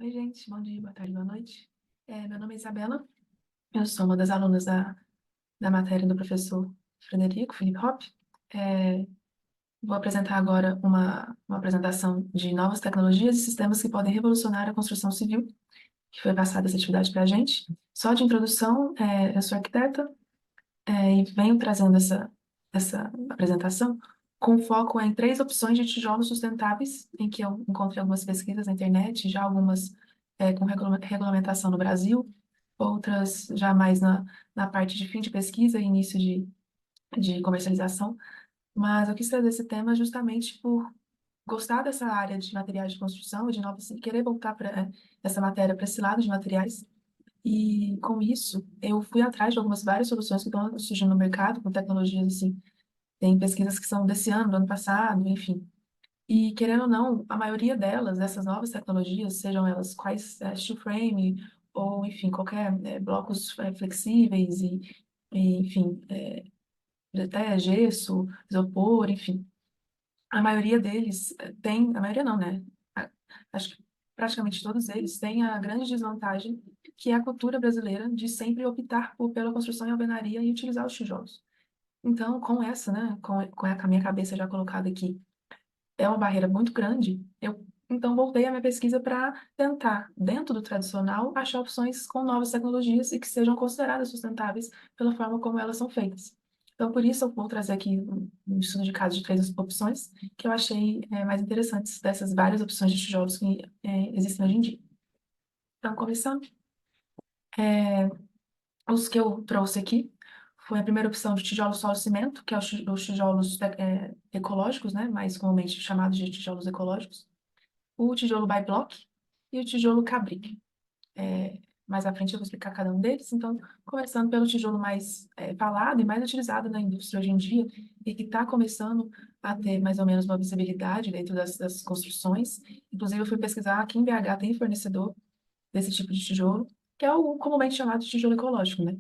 Oi, gente, bom dia, boa tarde, boa noite. Meu nome é Isabela, eu sou uma das alunas da matéria do professor Frederico Felipe Hopp. É, Vou apresentar agora uma apresentação de novas tecnologias e sistemas que podem revolucionar a construção civil, que foi passada essa atividade para a gente. Só de introdução, eu sou arquiteta, e venho trazendo essa apresentação com foco em três opções de tijolos sustentáveis, em que eu encontrei algumas pesquisas na internet, já algumas com regulamentação no Brasil, outras já mais na parte de fim de pesquisa e início de comercialização. Mas eu quis trazer esse tema justamente por gostar dessa área de materiais de construção e de novos, querer voltar para essa matéria para esse lado de materiais. E com isso, eu fui atrás de algumas várias soluções que estão surgindo no mercado com tecnologias assim. Tem pesquisas que são desse ano, do ano passado, enfim. E querendo ou não, a maioria delas, dessas novas tecnologias, sejam elas quais steel frame ou enfim, qualquer blocos flexíveis enfim, até gesso, isopor, enfim. A maioria deles tem, a maioria não, né? A- Acho que praticamente todos eles têm a grande desvantagem que é a cultura brasileira de sempre optar pela construção em alvenaria e utilizar os tijolos. Então, com essa, né, com a minha cabeça já colocada aqui, é uma barreira muito grande, eu então voltei a minha pesquisa para tentar, dentro do tradicional, achar opções com novas tecnologias e que sejam consideradas sustentáveis pela forma como elas são feitas. Então, por isso, eu vou trazer aqui um estudo de caso de três opções que eu achei mais interessantes dessas várias opções de tijolos que existem hoje em dia. Então, começando, é, os que eu trouxe aqui foi a primeira opção de tijolo solo cimento, que é os tijolos ecológicos, né, mais comumente chamados de tijolos ecológicos, o tijolo bi-block e o tijolo Cabric. Mais à frente eu vou explicar cada um deles. Então, começando pelo tijolo mais falado e mais utilizado na indústria hoje em dia e que está começando a ter mais ou menos uma visibilidade dentro das construções. Inclusive, eu fui pesquisar aqui em BH tem fornecedor desse tipo de tijolo, que é o comumente chamado de tijolo ecológico, né?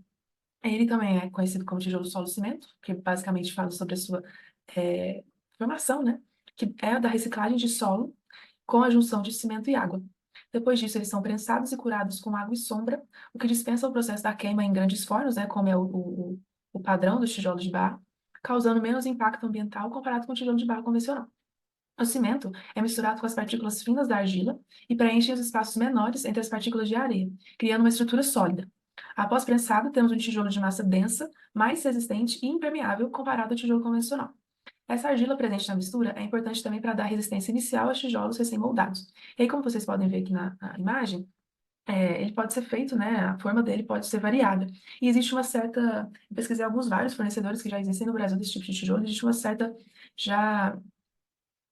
Ele também é conhecido como tijolo solo cimento, que basicamente fala sobre a sua formação, né? Que é a da reciclagem de solo com a junção de cimento e água. Depois disso, eles são prensados e curados com água e sombra, o que dispensa o processo da queima em grandes fornos, né, como é o padrão dos tijolos de barro, causando menos impacto ambiental comparado com o tijolo de barro convencional. O cimento é misturado com as partículas finas da argila e preenche os espaços menores entre as partículas de areia, criando uma estrutura sólida. Após prensado, temos um tijolo de massa densa, mais resistente e impermeável comparado ao tijolo convencional. Essa argila presente na mistura é importante também para dar resistência inicial aos tijolos recém-moldados. E aí, como vocês podem ver aqui na imagem, ele pode ser feito, né? A forma dele pode ser variada. E existe uma certa. Eu pesquisei alguns vários fornecedores que já existem no Brasil desse tipo de tijolo, existe uma certa já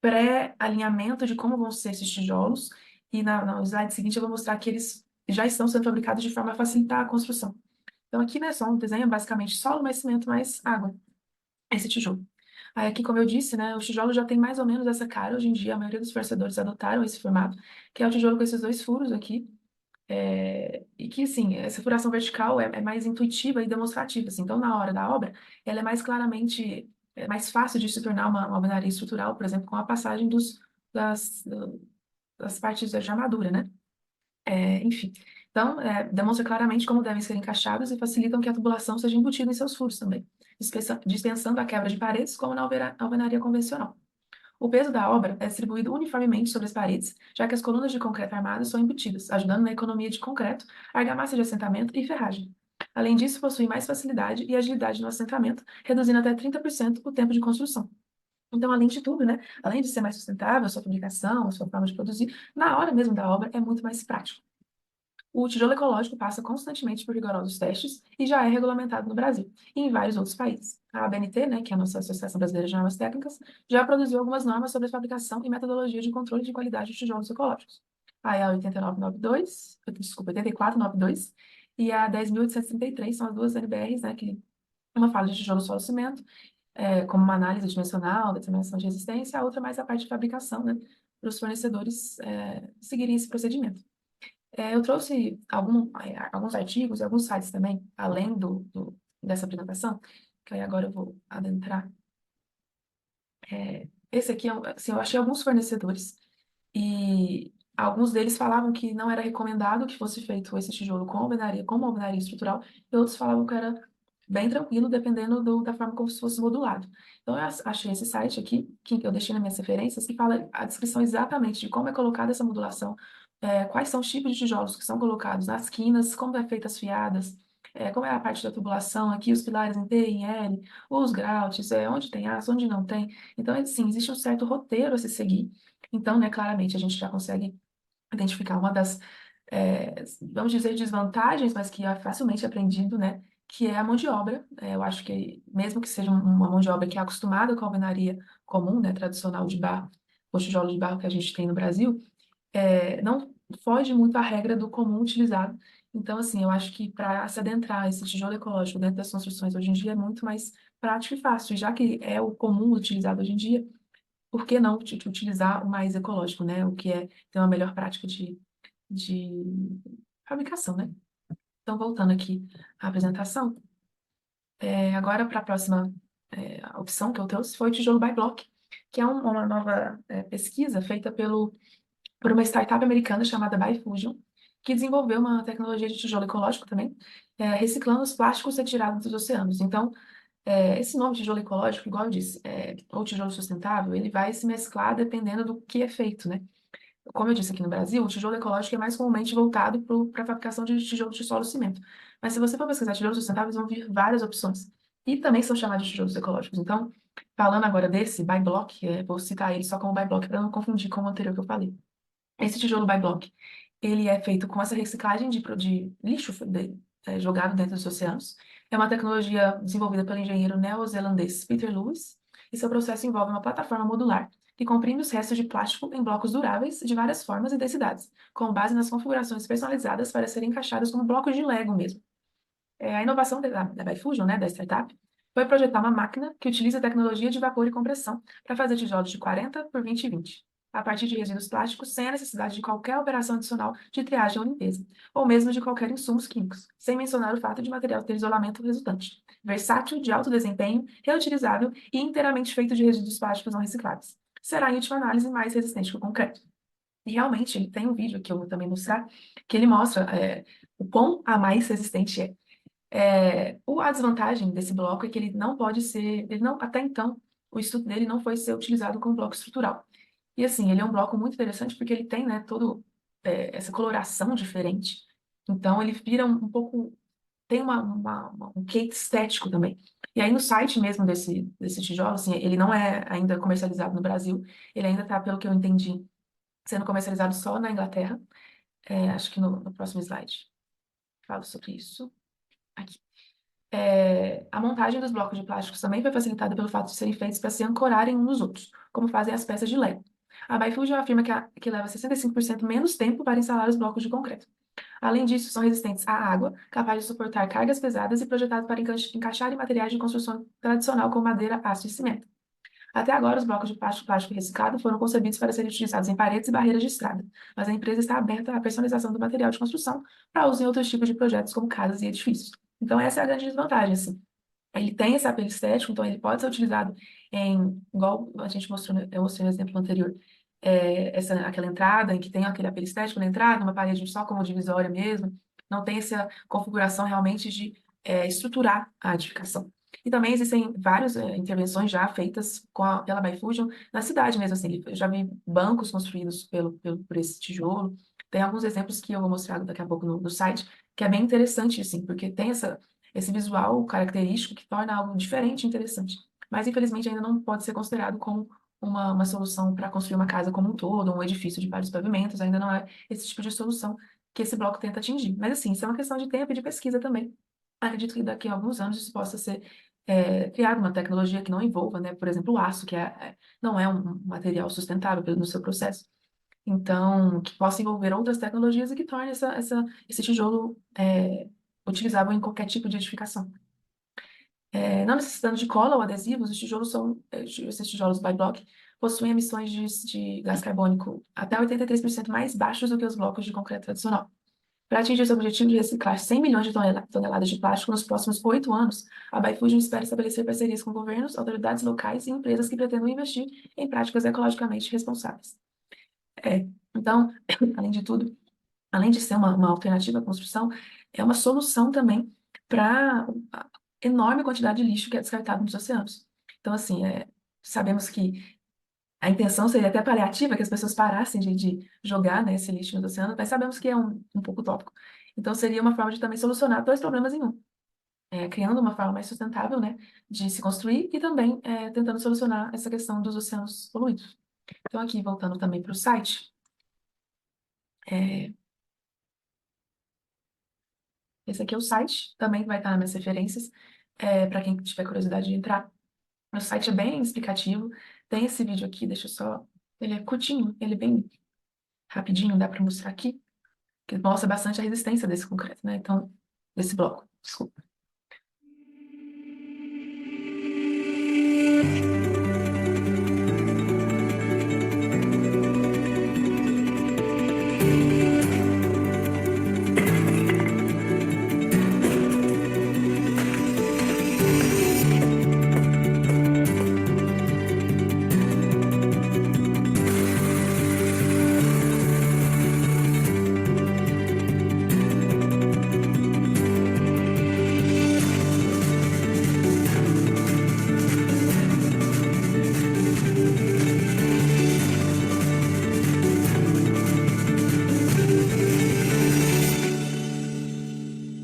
pré-alinhamento de como vão ser esses tijolos. E no slide seguinte eu vou mostrar que eles já estão sendo fabricados de forma a facilitar a construção. Então, aqui, né, só um desenho, basicamente solo, mais cimento, mais água, esse tijolo. Aí aqui, como eu disse, né, o tijolo já tem mais ou menos essa cara. Hoje em dia, a maioria dos fornecedores adotaram esse formato, que é o tijolo com esses dois furos aqui. E que, assim, essa furação vertical é mais intuitiva e demonstrativa, assim. Então, na hora da obra, ela é mais claramente, é mais fácil de se tornar uma alvenaria estrutural, por exemplo, com a passagem das partes de armadura, né? Enfim. Então, demonstra claramente como devem ser encaixados e facilitam que a tubulação seja embutida em seus furos também, dispensando a quebra de paredes, como na alvenaria convencional. O peso da obra é distribuído uniformemente sobre as paredes, já que as colunas de concreto armado são embutidas, ajudando na economia de concreto, argamassa de assentamento e ferragem. Além disso, possui mais facilidade e agilidade no assentamento, reduzindo até 30% o tempo de construção. Então, além de tudo, né, além de ser mais sustentável, a sua fabricação, a sua forma de produzir, na hora mesmo da obra é muito mais prático. O tijolo ecológico passa constantemente por rigorosos testes e já é regulamentado no Brasil e em vários outros países. A ABNT, né, que é a nossa Associação Brasileira de Normas Técnicas, já produziu algumas normas sobre a fabricação e metodologia de controle de qualidade de tijolos ecológicos. A EA 8992, desculpa, 8492 e a 10.833 são as duas NBRs, né, que uma fala de tijolo solo cimento, como uma análise dimensional, determinação de resistência, a outra mais a parte de fabricação, né, para os fornecedores seguirem esse procedimento. Eu trouxe alguns artigos e alguns sites também, além dessa apresentação, que aí agora eu vou adentrar. Esse aqui, assim, eu achei alguns fornecedores e alguns deles falavam que não era recomendado que fosse feito esse tijolo com alvenaria estrutural, e outros falavam que era bem tranquilo, dependendo da forma como se fosse modulado. Então, eu achei esse site aqui, que eu deixei nas minhas referências, que fala a descrição exatamente de como é colocada essa modulação, quais são os tipos de tijolos que são colocados nas quinas, como é feita as fiadas, como é a parte da tubulação aqui, os pilares em T, em L, os grautes, onde tem aço, onde não tem. Então, assim, existe um certo roteiro a se seguir. Então, né, claramente a gente já consegue identificar uma das, vamos dizer, desvantagens, mas que é facilmente aprendido, né, que é a mão de obra. Eu acho que, mesmo que seja uma mão de obra que é acostumada com a alvenaria comum, né, tradicional de barro, ou tijolo de barro que a gente tem no Brasil, não foge muito à regra do comum utilizado. Então, assim, eu acho que para se adentrar esse tijolo ecológico dentro das construções hoje em dia é muito mais prático e fácil. E já que é o comum utilizado hoje em dia, por que não utilizar o mais ecológico, né? O que é ter uma melhor prática de fabricação, né? Então, voltando aqui à apresentação, agora para a próxima opção que eu trouxe foi o tijolo by block, que é uma nova pesquisa feita por uma startup americana chamada Bifusion, que desenvolveu uma tecnologia de tijolo ecológico também, reciclando os plásticos retirados dos oceanos. Então, esse nome tijolo ecológico, igual eu disse, ou tijolo sustentável, ele vai se mesclar dependendo do que é feito, né? Como eu disse aqui no Brasil, o tijolo ecológico é mais comumente voltado para a fabricação de tijolos de solo e cimento. Mas se você for pesquisar tijolos sustentáveis, vão vir várias opções. E também são chamados de tijolos ecológicos. Então, falando agora desse, by block, vou citar ele só como by block para não confundir com o anterior que eu falei. Esse tijolo by block, ele é feito com essa reciclagem de lixo jogado dentro dos oceanos. É uma tecnologia desenvolvida pelo engenheiro neozelandês Peter Lewis, e seu processo envolve uma plataforma modular que comprime os restos de plástico em blocos duráveis de várias formas e densidades, com base nas configurações personalizadas para serem encaixadas como blocos de Lego mesmo. A inovação da Bifusion, né, da startup, foi projetar uma máquina que utiliza tecnologia de vapor e compressão para fazer tijolos de 40 por 20 e 20, a partir de resíduos plásticos, sem a necessidade de qualquer operação adicional de triagem ou limpeza, ou mesmo de qualquer insumos químicos, sem mencionar o fato de o material ter isolamento resultante. Versátil, de alto desempenho, reutilizável e inteiramente feito de resíduos plásticos não recicláveis. Será, em última análise, mais resistente que o concreto. E realmente, ele tem um vídeo que eu vou também mostrar, que ele mostra o quão a mais resistente é. A desvantagem desse bloco é que ele não pode ser, ele não, até então, o estudo dele não foi ser utilizado como bloco estrutural. E assim, ele é um bloco muito interessante porque ele tem, né, todo essa coloração diferente. Então ele vira um pouco, tem um quê estético também. E aí no site mesmo desse tijolo, assim, ele não é ainda comercializado no Brasil, ele ainda está, pelo que eu entendi, sendo comercializado só na Inglaterra. Acho que no próximo slide falo sobre isso. Aqui. A montagem dos blocos de plásticos também foi facilitada pelo fato de serem feitos para se ancorarem uns nos outros, como fazem as peças de Lego. A Bifusion afirma que leva 65% menos tempo para instalar os blocos de concreto. Além disso, são resistentes à água, capazes de suportar cargas pesadas e projetados para encaixar em materiais de construção tradicional como madeira, aço e cimento. Até agora, os blocos de plástico reciclado foram concebidos para serem utilizados em paredes e barreiras de estrada, mas a empresa está aberta à personalização do material de construção para uso em outros tipos de projetos, como casas e edifícios. Então, essa é a grande desvantagem, assim. Ele tem esse apelo estético, então ele pode ser utilizado igual a gente mostrou, eu mostrei no exemplo anterior, aquela entrada em que tem aquele apelo estético na entrada, uma parede só como divisória mesmo, não tem essa configuração realmente de estruturar a edificação. E também existem várias intervenções já feitas pela Bifusion na cidade mesmo, assim, eu já vi bancos construídos por esse tijolo, tem alguns exemplos que eu vou mostrar daqui a pouco no site, que é bem interessante, assim, porque tem esse visual característico que torna algo diferente e interessante. Mas, infelizmente, ainda não pode ser considerado como uma solução para construir uma casa como um todo, um edifício de vários pavimentos, ainda não é esse tipo de solução que esse bloco tenta atingir. Mas, assim, isso é uma questão de tempo e de pesquisa também. Acredito que daqui a alguns anos isso possa ser criado uma tecnologia que não envolva, né, por exemplo, o aço, que não é um material sustentável no seu processo. Então, que possa envolver outras tecnologias e que torne esse tijolo utilizável em qualquer tipo de edificação. Não necessitando de cola ou adesivos, esses tijolos by block possuem emissões de gás carbônico até 83% mais baixos do que os blocos de concreto tradicional. Para atingir seu objetivo de reciclar 100 milhões de toneladas de plástico nos próximos 8 anos, a Bifusion espera estabelecer parcerias com governos, autoridades locais e empresas que pretendam investir em práticas ecologicamente responsáveis. Então, além de tudo, além de ser uma alternativa à construção, é uma solução também para a enorme quantidade de lixo que é descartado nos oceanos. Então, assim, sabemos que a intenção seria até paliativa, que as pessoas parassem de jogar, né, esse lixo nos oceanos, mas sabemos que é um pouco utópico. Então, seria uma forma de também solucionar dois problemas em um, criando uma forma mais sustentável, né, de se construir e também tentando solucionar essa questão dos oceanos poluídos. Então, aqui, voltando também para o site, é, esse aqui é o site, também vai estar nas minhas referências, para quem tiver curiosidade de entrar. O site é bem explicativo, tem esse vídeo aqui, deixa eu só... Ele é curtinho, ele é bem rapidinho, dá para mostrar aqui, que mostra bastante a resistência desse concreto, né? Então, desse bloco, desculpa.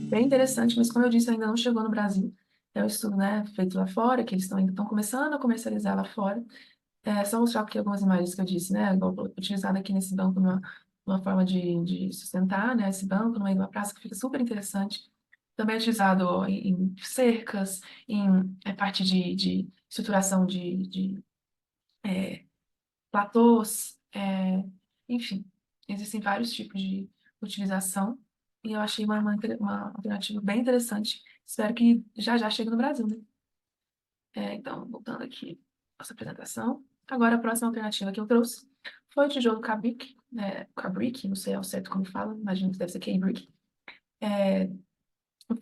Bem interessante, mas como eu disse, ainda não chegou no Brasil. É um estudo, né, feito lá fora, que eles ainda estão começando a comercializar lá fora. Só mostrar aqui algumas imagens que eu disse, né, igual utilizado aqui nesse banco, uma forma de sustentar, né, esse banco no meio de uma praça, que fica super interessante. Também é utilizado em cercas, em parte de estruturação de platôs, enfim, existem vários tipos de utilização e eu achei uma alternativa bem interessante. Espero que já já chegue no Brasil, né? Então, voltando aqui à nossa apresentação. Agora, a próxima alternativa que eu trouxe foi o tijolo Cabric, Cabric, não sei ao certo como fala, imagino que deve ser K-Brick. É,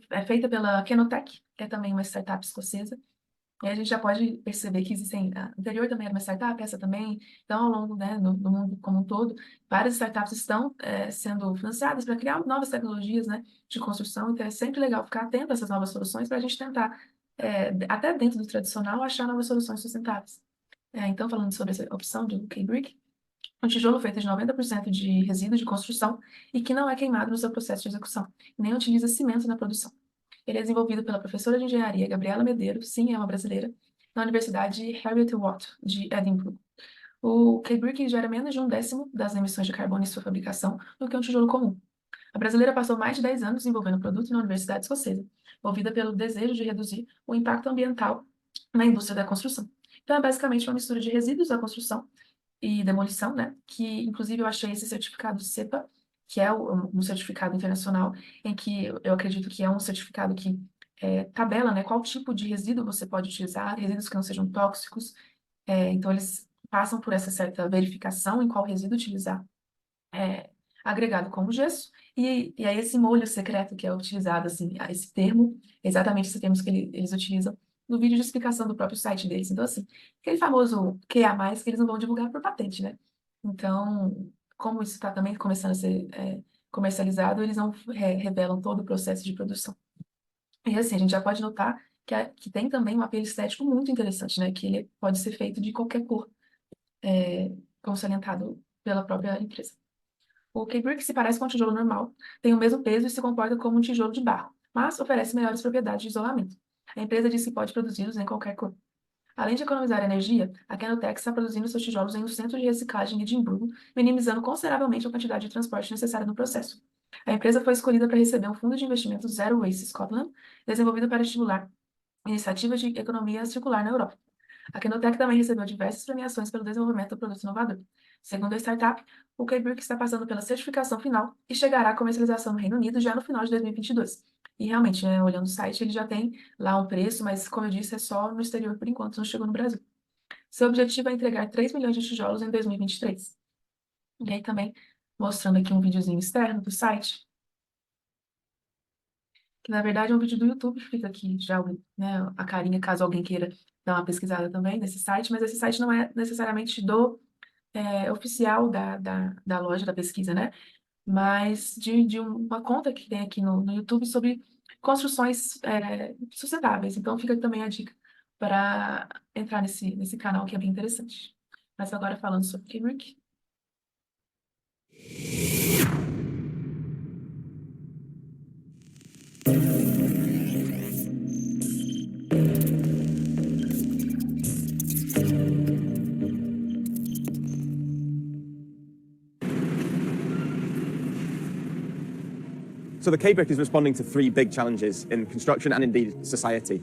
é feita pela Kenotech, que é também uma startup escocesa. E a gente já pode perceber que existem. A anterior também era uma startup, essa também. Então, ao longo, né, do mundo como um todo, várias startups estão sendo financiadas para criar novas tecnologias, né, de construção. Então, é sempre legal ficar atento a essas novas soluções para a gente tentar, até dentro do tradicional, achar novas soluções sustentáveis. Então, falando sobre essa opção do K-Brick, um tijolo feito de 90% de resíduo de construção e que não é queimado no seu processo de execução, nem utiliza cimento na produção. Ele é desenvolvido pela professora de engenharia Gabriela Medeiros, sim, é uma brasileira, na Universidade Heriot Watt, de Edimburgo. O K-Brick gera menos de um décimo das emissões de carbono em sua fabricação do que um tijolo comum. A brasileira passou mais de 10 anos desenvolvendo o produto na Universidade Escocesa, movida pelo desejo de reduzir o impacto ambiental na indústria da construção. Então, é basicamente uma mistura de resíduos da construção e demolição, né? Que, inclusive, eu achei esse certificado CEPA, que é um certificado internacional, em que eu acredito que é um certificado que tabela, né, qual tipo de resíduo você pode utilizar, resíduos que não sejam tóxicos. Então, eles passam por essa certa verificação em qual resíduo utilizar, é, agregado como gesso, e aí esse molho secreto que é utilizado, assim, esse termo, exatamente esse termo que eles utilizam no vídeo de explicação do próprio site deles. Então, assim, aquele famoso QA+, que eles não vão divulgar por patente, né? Então, como isso está também começando a ser comercializado, eles não revelam todo o processo de produção. E assim, a gente já pode notar que tem também um apelo estético muito interessante, né? Que ele pode ser feito de qualquer cor, como salientado pela própria empresa. O K-Brick se parece com um tijolo normal, tem o mesmo peso e se comporta como um tijolo de barro, mas oferece melhores propriedades de isolamento. A empresa diz que pode produzi-los em qualquer cor. Além de economizar energia, a Canotech está produzindo seus tijolos em um centro de reciclagem em Edimburgo, minimizando consideravelmente a quantidade de transporte necessária no processo. A empresa foi escolhida para receber um fundo de investimento Zero Waste Scotland, desenvolvido para estimular iniciativas de economia circular na Europa. A Kenotech também recebeu diversas premiações pelo desenvolvimento do produto inovador. Segundo a startup, o K-Brick está passando pela certificação final e chegará à comercialização no Reino Unido já no final de 2022. E realmente, né, olhando o site, ele já tem lá um preço, mas como eu disse, é só no exterior por enquanto, não chegou no Brasil. Seu objetivo é entregar 3 milhões de tijolos em 2023. E aí também, mostrando aqui um videozinho externo do site, que na verdade é um vídeo do YouTube, fica aqui já, né, a carinha, caso alguém queira dar uma pesquisada também nesse site, mas esse site não é necessariamente do oficial da loja da pesquisa, né? Mas de uma conta que tem aqui no YouTube sobre construções sustentáveis. Então fica também a dica para entrar nesse canal que é bem interessante. Mas agora falando sobre Kubrick. So the K-Brick is responding to three big challenges in construction and indeed society.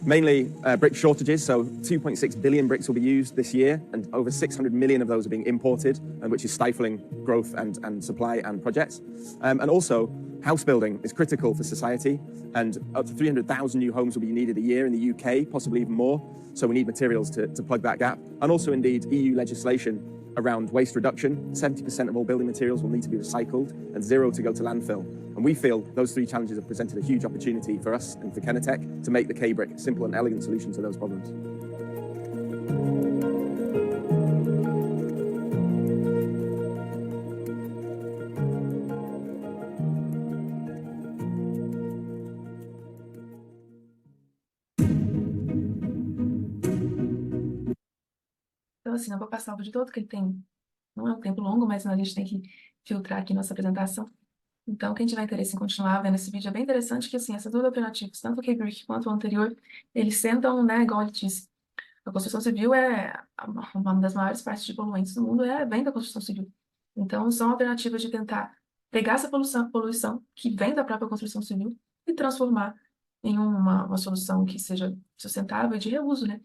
Mainly brick shortages, so 2.6 billion bricks will be used this year, and over 600 million of those are being imported, which is stifling growth and supply and projects. And also, house building is critical for society, and up to 300,000 new homes will be needed a year in the UK, possibly even more, so we need materials to plug that gap. And also, indeed, EU legislation around waste reduction. 70% of all building materials will need to be recycled and zero to go to landfill. And we feel those three challenges have presented a huge opportunity for us and for Kenetec to make the K-Brick a simple and elegant solution to those problems. Então, assim, não vou passar o vídeo todo, porque ele não é um tempo longo, mas a gente tem que filtrar aqui nossa apresentação. Então, quem tiver interesse em continuar vendo esse vídeo, é bem interessante que, assim, essas duas alternativas, tanto o K-Brick quanto o anterior, eles sentam, né, igual ele disse, a construção civil uma das maiores partes de poluentes do mundo vem da construção civil. Então, são alternativas de tentar pegar essa poluição que vem da própria construção civil e transformar em uma solução que seja sustentável e de reuso, né,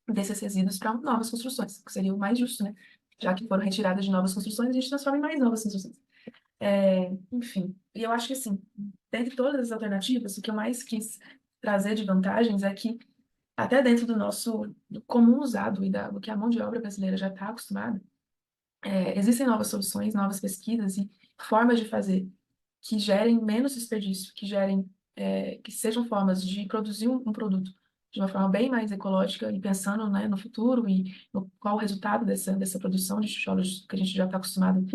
desses resíduos para novas construções, que seria o mais justo, né? Já que foram retiradas de novas construções, a gente transforma em mais novas construções. Enfim, e eu acho que, assim, dentre todas as alternativas, o que eu mais quis trazer de vantagens é que, até dentro do comum usado e do que a mão de obra brasileira já está acostumada, existem novas soluções, novas pesquisas e formas de fazer que gerem menos desperdício, que sejam formas de produzir um produto de uma forma bem mais ecológica e pensando, né, no futuro e no qual o resultado dessa produção de tijolos que a gente já está acostumado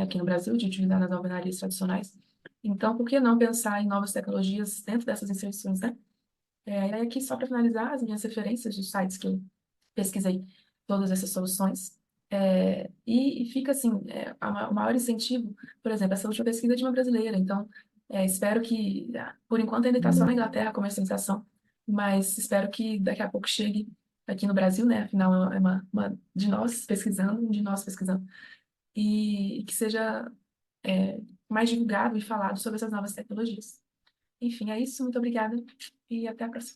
aqui no Brasil, de utilizar nas alvenarias tradicionais. Então, por que não pensar em novas tecnologias dentro dessas inserções, né? E aí, aqui, só para finalizar, as minhas referências de sites que eu pesquisei todas essas soluções. E fica assim, o maior incentivo, por exemplo, essa última pesquisa de uma brasileira. Então, espero que, por enquanto, ainda está só na Inglaterra a comercialização, mas espero que daqui a pouco chegue aqui no Brasil, né? Afinal, é uma de nós pesquisando, um de nós pesquisando, e que seja mais divulgado e falado sobre essas novas tecnologias. Enfim, é isso. Muito obrigada e até a próxima.